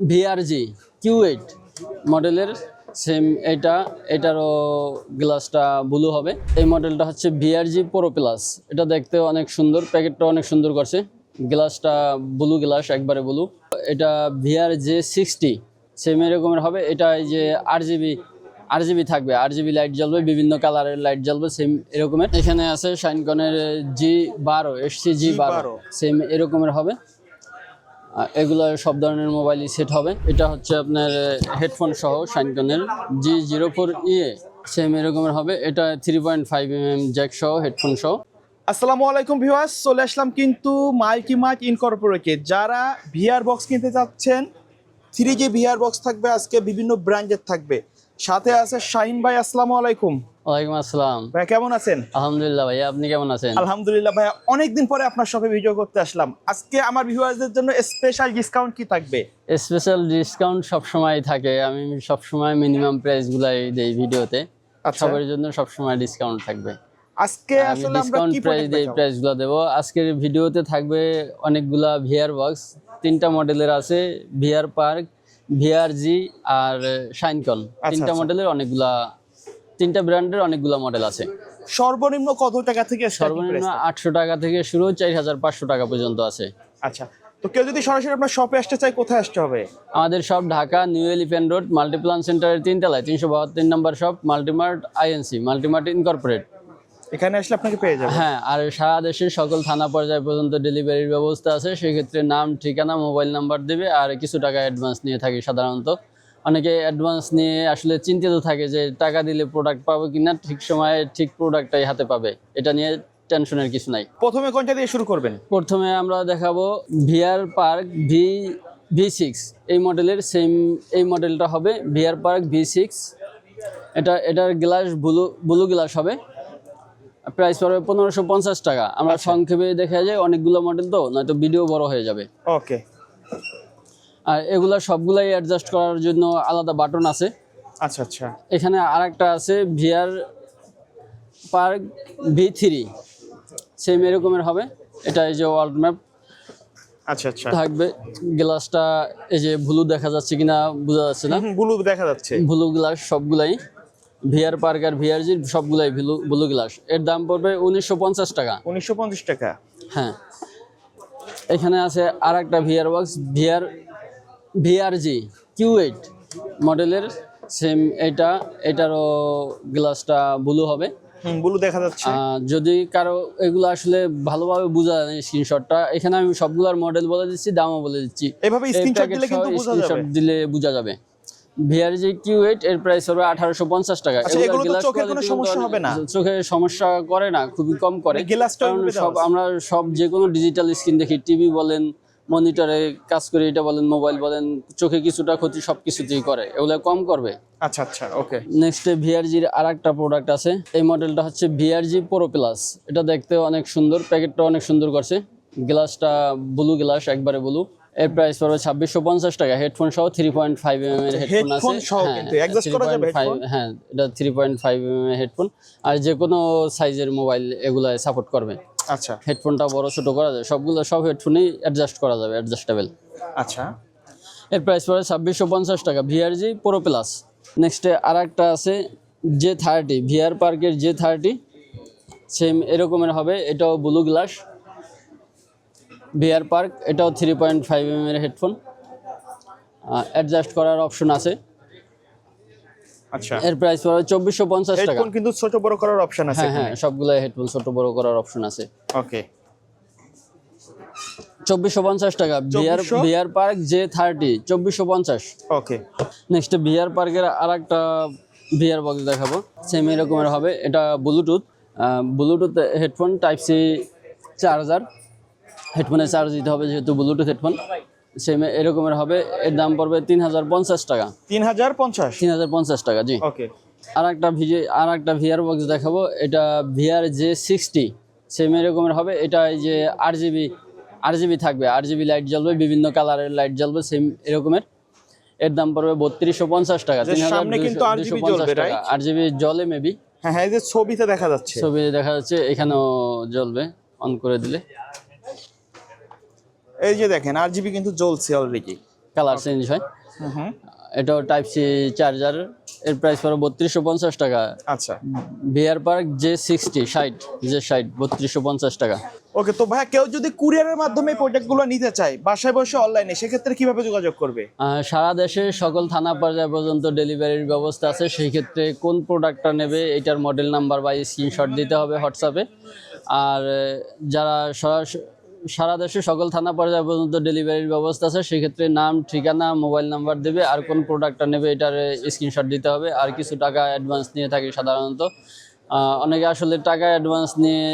VRG কিউ8 মডেলের same এটারও গ্লাসটা ব্লু হবে। এই মডেলটা হচ্ছে ভিআরজি প্রো প্লাস। এটা দেখতে অনেক সুন্দর, প্যাকেটটা অনেক সুন্দর করছে, গ্লাসটা ব্লু গ্লাস, একবারে ব্লু। এটা ভিআরজে 60 সেম এরকমের হবে। এটা এই যে আরজিবি থাকবে, আরজিবি লাইট জ্বলবে, বিভিন্ন কালারের লাইট জ্বলবে সেম এরকমের। এখানে আছে শাইনকনের G12 SC-G12 সেম এরকমের হবে। এগুলো সব ধরনের মোবাইলই সেট হবে। এটা হচ্ছে আপনার হেডফোন সহ শাইনকনের G04EA সেম এরকমের হবে। এটা 3.5mm জ্যাক সহ, হেডফোন সহ। আসসালামু আলাইকুম ভিউয়ার্স, চলে আসলাম কিন্তু মাইকি মাইক ইনকর্পোরেটে। যারা ভিআর বক্স কিনতে চাচ্ছেন, 3G ভিআর বক্স থাকবে আজকে, বিভিন্ন ব্র্যান্ডের থাকবে। সাথে আছে শাহিন ভাই। আসসালামু আলাইকুম। ওয়ালাইকুম আসসালাম ভাই কেমন আছেন? আলহামদুলিল্লাহ ভাইয়া, আপনি কেমন আছেন? আলহামদুলিল্লাহ ভাই, অনেকদিন পরে আপনার শপে ভিডিও করতে আসলাম। আজকে আমার ভিউয়ারদের জন্য স্পেশাল ডিসকাউন্ট কি থাকবে? স্পেশাল ডিসকাউন্ট সবসময় থাকে, আমি সবসময় মিনিমাম প্রাইসগুলাই দেই ভিডিওতে। সবার জন্য সবসময় ডিসকাউন্ট থাকবে। আজকে আসলে আমরা ডিসকাউন্ট কি প্রাইস প্রোডাক্ট এই প্রাইসগুলো দেব। আজকের ভিডিওতে থাকবে অনেকগুলা ভিআর বক্স, 3টা মডেলের আছে, ভিআর পার্ক, ভিআরজি আর শাইনকন। 3টা মডেলের অনেকগুলা, 3টা ব্র্যান্ডের অনেকগুলা মডেল আছে। সর্বনিম্ন কত টাকা থেকে? সর্বনিম্ন 800 টাকা থেকে শুরু, 4500 টাকা পর্যন্ত আছে। আচ্ছা, তো কেউ যদি সরাসরি আপনার শপে আসতে চায়, কোথায় আসতে হবে? আমাদের shop Dhaka new elephant road Multiplan সেন্টারের 3 তলায় 372 নম্বর shop, Multimart INC, Multimart incorporate. এখানে আসলে আপনাকে পেয়ে যাবেন। হ্যাঁ, আর সারা দেশের সকল থানা পর্যায় পর্যন্ত ডেলিভারির ব্যবস্থা আছে। সেক্ষেত্রে নাম, ঠিকানা, মোবাইল নাম্বার দেবে, আর কিছু টাকা অ্যাডভান্স নিয়ে থাকি সাধারণত। অনেকে অ্যাডভান্স নিয়ে আসলে চিন্তিত থাকে যে টাকা দিলে প্রোডাক্ট পাবো কিনা, ঠিক সময়ে ঠিক প্রোডাক্টটাই হাতে পাবে, এটা নিয়ে টেনশনের কিছু নাই। প্রথমে কোনটা দিয়ে শুরু করবেন? প্রথমে আমরা দেখাবো ভিআর পার্ক V6 এই মডেলের সেম। এই মডেলটা হবে ভিআর পার্ক V6। এটার গ্লাস ব্লু গ্লাস হবে। প্রাইস পড়বে 1550 টাকা। আমরা সংক্ষেপে দেখা যায়, অনেকগুলো মডেল তো, নয়তো ভিডিও বড় হয়ে যাবে। ওকে। আর এগুলা সবগুলাই অ্যাডজাস্ট করার জন্য আলাদা বাটন আছে। আচ্ছা আচ্ছা। এখানে আরেকটা আছে ভিআর পার্ক V3 সেম এরকমের হবে। এটা এই যে ওয়ার্ল্ড ম্যাপ আচ্ছা আচ্ছা থাকবে। গ্লাসটা এই যে ব্লু দেখা যাচ্ছে কিনা বোঝা যাচ্ছে না, ব্লু দেখা যাচ্ছে। ব্লু গ্লাস সবগুলাই, ভিআর পার্ক আর ভিআরজি সবগুলাই ব্লু গ্লাস। এর দাম পড়বে 1950 টাকা। 1950 টাকা। হ্যাঁ, এখানে আছে আরেকটা ভিআর বক্স, ভিআরজি কিউ8 মডেলের সেম। এটারও গ্লাসটা ব্লু হবে। ব্লু দেখা যাচ্ছে। যদি কারো এগুলো আসলে ভালোভাবে বোঝা যায় না স্ক্রিনশটটা, এখানে আমি সবগুলোর মডেল বলে দিচ্ছি, দামও বলে দিচ্ছি। এভাবে স্ক্রিনশট দিলে কিন্তু বোঝা যাবে। স্ক্রিনশট দিলে বোঝা যাবে। ভিআরজি কিউ8 এর প্রাইস হবে 1850 টাকা। এগুলো তো চোখের কোনো সমস্যা হবে না? চোখে সমস্যা করে না, খুবই কম করে। আমরা সব যে কোনো ডিজিটাল স্ক্রিন দেখি, টিভি বলেন, মনিটরে কাজ করি, এটা বলেন, মোবাইল বলেন, চোখে কিছুটা ক্ষতি সবকিছুতেই করে, এগুলো কম করবে। আচ্ছা আচ্ছা, ওকে। নেক্সট ভিআরজির আরেকটা প্রোডাক্ট আছে। এই মডেলটা হচ্ছে ভিআরজি প্রো প্লাস। এটা দেখতে অনেক সুন্দর, প্যাকেটটা অনেক সুন্দর করছে, গ্লাসটা ব্লু গ্লাস, একবারে ব্লু। এর প্রাইস পড়বে 2650 টাকা। হেডফোন সহ 3.5mm এর হেডফোন আছে। হ্যাঁ, এটা 3.5mm এর হেডফোন, আর যে কোনো সাইজের মোবাইল এগুলা সাপোর্ট করবে। আচ্ছা, হেডফোনটা বড় ছোট করা যায়, সব হেডফোনই অ্যাডজাস্ট করা যাবে, অ্যাডজাস্টেবল। আচ্ছা, এর প্রাইস পড়বে 2650 টাকা, ভিআরজি প্রো প্লাস। নেক্সটে আরেকটা আছে J30, ভিআর পার্কের J30 সেম এরকমের হবে। এটাও ব্লু গ্লাস, ভিআর পার্ক। এটাও 3.5mm এর হেডফোন, অ্যাডজাস্ট করার অপশন আছে। আচ্ছা, এর প্রাইস পড়বে 2450 টাকা। হেডফোন কিন্তু ছোট বড় করার অপশন আছে। হ্যাঁ, সবগুলো হেডফোন ছোট বড় করার অপশন আছে। ওকে, 2450 টাকা। VR Park J30 2450। Okay. Next VR পার্কের আরেকটা ভিআর বক্স দেখাবো, সেম এরকমের হবে। এটা Bluetooth headphone, type C charger. হেডফোনে চার্জ দিতে হবে যেহেতু ব্লুটুথ হেডফোন, সেম এরকমের হবে। এর দাম পড়বে 3050 টাকা। 3050 টাকা, জি। ওকে। আরেকটা ভিআর বক্স দেখাবো। এটা VRJ60 সেম এরকমের হবে। এটা এই যে আরজিবি থাকবে, আরজিবি লাইট জ্বলবে, বিভিন্ন কালারের লাইট জ্বলবে সেম এরকমের। এর দাম পড়বে 3250 টাকা। 3250 টাকা। আরজিবি জ্বলে মেবি। হ্যাঁ, এই যে ছবিতে দেখা যাচ্ছে, এখানেও জ্বলবে অন করে দিলে। এই যে দেখেন, আরজিবি কিন্তু জ্বলছে অলরেডি। কালার চেঞ্জ হয়। এটাও টাইপ সি চার্জার, এর প্রাইস পড়ে 3250 টাকা। আচ্ছা ভিআর পার্ক J60 3250 টাকা। ওকে, তো ভাইয়া কেউ যদি কুরিয়ারের মাধ্যমে প্রোডাক্টগুলো নিতে চায় বাসায় বসে অনলাইনে, সেক্ষেত্রে কিভাবে যোগাযোগ করবে? সারা দেশে সকল থানা পর্যায় পর্যন্ত ডেলিভারির ব্যবস্থা আছে। সেই ক্ষেত্রে কোন প্রোডাক্টটা নেবে এটার মডেল নাম্বার বা স্ক্রিনশট দিতে হবে হোয়াটসঅ্যাপে। আর যারা সারা দেশে সকল থানা পর্যায় পর্যন্ত ডেলিভারির ব্যবস্থা আছে, সেক্ষেত্রে নাম, ঠিকানা, মোবাইল নাম্বার দেবে, আর কোন প্রোডাক্টটা নেবে এটার স্ক্রিনশট দিতে হবে। আর কিছু টাকা অ্যাডভান্স নিয়ে থাকি সাধারণত। অনেকে আসলে টাকা অ্যাডভান্স নিয়ে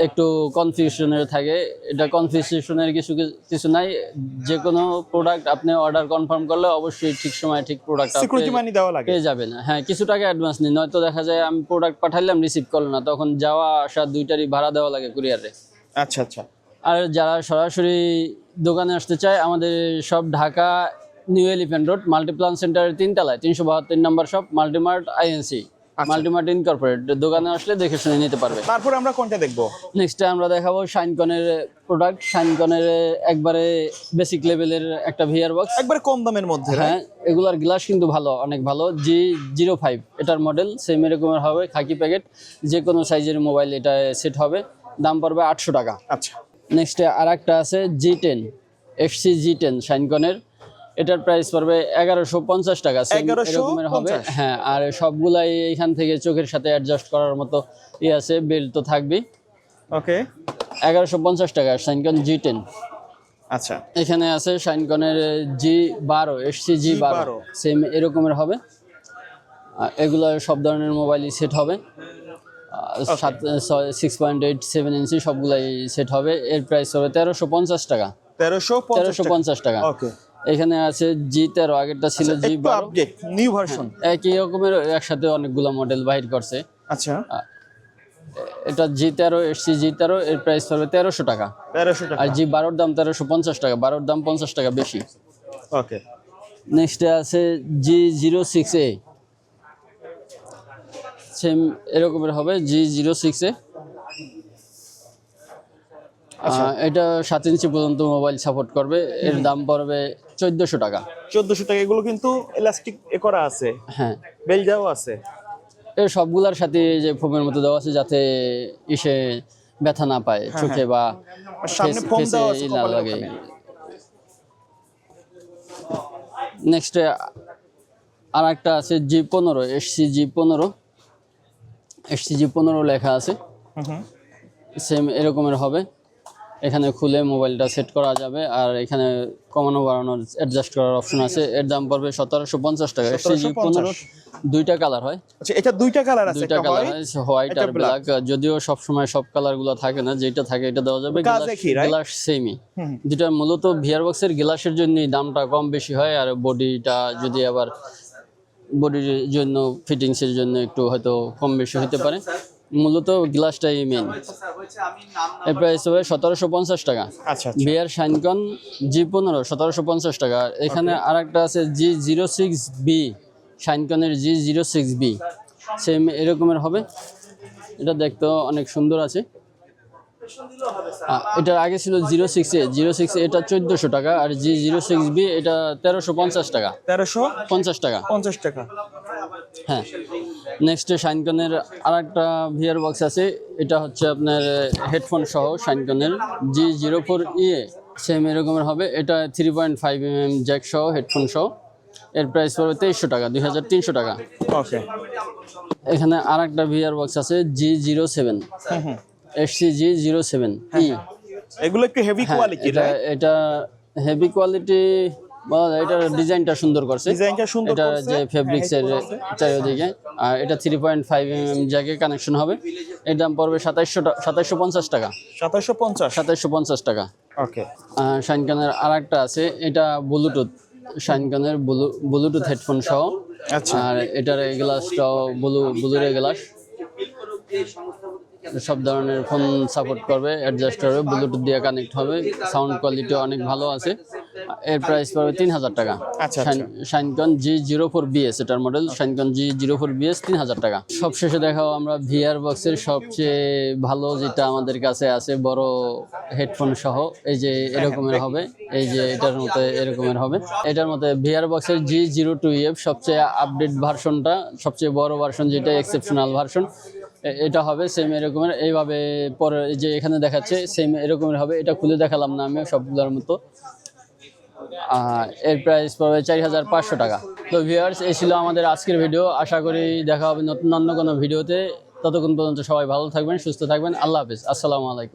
একটু কনফিউশনের থাকে। এটা কনফিউশনের কিছু নাই। যে কোনো প্রোডাক্ট আপনি অর্ডার কনফার্ম করলে অবশ্যই ঠিক সময় ঠিক প্রোডাক্ট সিকিউরিটি মানি দেওয়া লাগে, পেয়ে যাবেন। হ্যাঁ, কিছু টাকা অ্যাডভান্স নিন, নয়তো দেখা যায় আমি প্রোডাক্ট পাঠাইলাম রিসিভ করলো না, তখন যাওয়া আসা দুইটারই ভাড়া দেওয়া লাগে কুরিয়ারে। আচ্ছা আচ্ছা। আর যারা সরাসরি দোকানে আসতে চায়, আমাদের সব Dhaka new elephant road Multiplan সেন্টারের 3 তলায় 372 নম্বর shop Multimart INC, Multimart incorporate. দোকানে আসলে দেখে শুনে নিতে পারবে। তারপর আমরা কোনটা দেখবো? নেক্সট আমরা দেখাবো শাইনকনের প্রোডাক্ট। শাইনকনের একবারে বেসিক লেভেলের একটা ভিআর বক্স, একবারে কম দামের মধ্যে। হ্যাঁ, এগুলার গ্লাস কিন্তু ভালো, অনেক ভালো। G05 এটার মডেল, সেম এরকমের হবে, খাকি প্যাকেট, যে কোনো সাইজের মোবাইল এটা সেট হবে। দাম পড়বে 800 টাকা। আচ্ছা, নেক্সট আর একটা আছে G10 HC G10 শাইনকনের, এটার প্রাইস পড়বে 1150 টাকা। এরকমের হবে, হ্যাঁ। আর সবগুলাই এইখান থেকে চোখের সাথে অ্যাডজাস্ট করার মতো আছে, বেল্ট তো থাকবেই। ওকে, 1150 টাকা শাইনকন G10। আচ্ছা, এখানে আছে শাইনকনের G12 HC G12, সেম এরকমের হবে। এগুলো সব ধরনের মোবাইলই সেট হবে। 6.8 7 ইঞ্চি সবগুলাই সেট হবে। এর প্রাইস হবে 1350 টাকা। 1350 টাকা। ওকে, এখানে আছে G13, আগেরটা ছিল G12 আপডেট নিউ ভার্সন, একই রকমের, একসাথে অনেকগুলো মডেল বাহির করছে। আচ্ছা, এটা G13 HC G13, এর প্রাইস পড়বে 1300 টাকা। 1300 টাকা। আর G12 দাম 1350 টাকা, 12 দাম 50 টাকা বেশি। ওকে, নেক্সট আছে G06A, সেম এরকমের হবে G06A। এটা 7 ইঞ্চি পর্যন্ত মোবাইল সাপোর্ট করবে। এর দাম পড়বে 1400 টাকা। 1400 টাকা। এগুলো কিন্তু ইলাস্টিক করা আছে, হ্যাঁ, বেল দেওয়া আছে। এর সবগুলার সাথে যে ফোমের মতো দেওয়া আছে, যাতে ইসে ব্যথা না পায় চোখে বা সামনে ফোম দেওয়া আছে না লাগে। নেক্সট আর একটা আছে G15 HC G15 লেখা আছে, সেম এরকমের হবে। এখানে খুলে মোবাইলটা সেট করা যাবে, আর এখানে কমানো বাড়ানোর অ্যাডজাস্ট করার অপশন আছে। এর দাম পড়বে 1750 টাকা। G15 দুইটা কালার হয়। আচ্ছা, এটা দুইটা কালার আছে, দুইটা কালার হয়, হোয়াইট আর ব্ল্যাক। যদিও সব সময় সব কালারগুলো থাকে না, যেটা থাকে এটা দেওয়া যাবে। গ্লাস সেমই, যেটা মূলত ভিআর বক্সের গ্লাসের জন্যই দামটা কম বেশি হয়। আর বডিটা যদি আবার বডির জন্য ফিটিংসের জন্য একটু হয়তো কম বেশি হতে পারে, মূলত গ্লাসটাই মেইন। এর প্রাইস হবে 1750 টাকা। আচ্ছা, ভিআর শাইনকন G15 1750 টাকা। এখানে আরেকটা আছে G06B, শাইনকনের G06B, সেম এরকমের হবে। এটা দেখতেও অনেক সুন্দর আছে। এটা আগে ছিল 06A, এটা 1400 টাকা। আর G06B এটা 1350 টাকা। 1350 টাকা। 50 টাকা। হ্যাঁ, নেক্সট শাইনকনের আরেকটা ভিআর বক্স আছে। এটা হচ্ছে আপনার হেডফোন সহ শাইনকনের G04EA, সেম এরকমের হবে। এটা 3.5mm জ্যাক সহ, হেডফোন সহ। এর প্রাইস পড়বে 2300 টাকা, 2300 টাকা। ওকে, এখানে আরেকটা ভিআর বক্স আছে G07 HC G07E। এগুলো একটু হেভি কোয়ালিটি, এটা হেভি কোয়ালিটি বলা যায়। এটার ডিজাইনটা সুন্দর করছে, এটা যে ফেব্রিক্সের চারিদিকে। আর এটা 3.5mm জ্যাকে কানেকশন হবে। এর দাম পড়বে 2750 টাকা। 2750 টাকা। ওকে, শাইনকনের আরেকটা আছে, এটা ব্লুটুথ, শাইনকনের ব্লুটুথ হেডফোন সহ। আর এটার গ্লাসটাও ব্লুর গ্লাস, সব ধরনের ফোন সাপোর্ট করবে, অ্যাডজাস্ট হবে, ব্লুটুথ দিয়ে কানেক্ট হবে। সাউন্ড কোয়ালিটি অনেক ভালো আছে। এর প্রাইস পড়বে 3000 টাকা। আচ্ছা, আচ্ছা। শাইনকন G04BS এটার মডেল, শাইনকন G04BS 3000 টাকা। সবশেষে দেখাও আমরা ভিআর বক্সের সবচেয়ে ভালো যেটা আমাদের কাছে আছে, বড় হেডফোন সহ। এই যে এরকমের হবে, এই যে এটার মতো এরকমের হবে। এটার মধ্যে ভিআর বক্সের G02EF সবচেয়ে আপডেট ভার্সনটা, সবচেয়ে বড় ভার্সন, যেটা এক্সেপশনাল ভার্সন, এটা হবে সেম এরকমের। এইভাবে পরে যে এখানে দেখাচ্ছে সেম এরকমের হবে। এটা খুলে দেখালাম না আমি সবগুলোর মতো। এর প্রাইস পড়বে 4500 টাকা। তো ভিউয়ার্স, এই ছিল আমাদের আজকের ভিডিও। আশা করি দেখা হবে নতুন অন্য কোনো ভিডিওতে। ততক্ষণ পর্যন্ত সবাই ভালো থাকবেন, সুস্থ থাকবেন। আল্লাহ হাফেজ, আসসালামু আলাইকুম।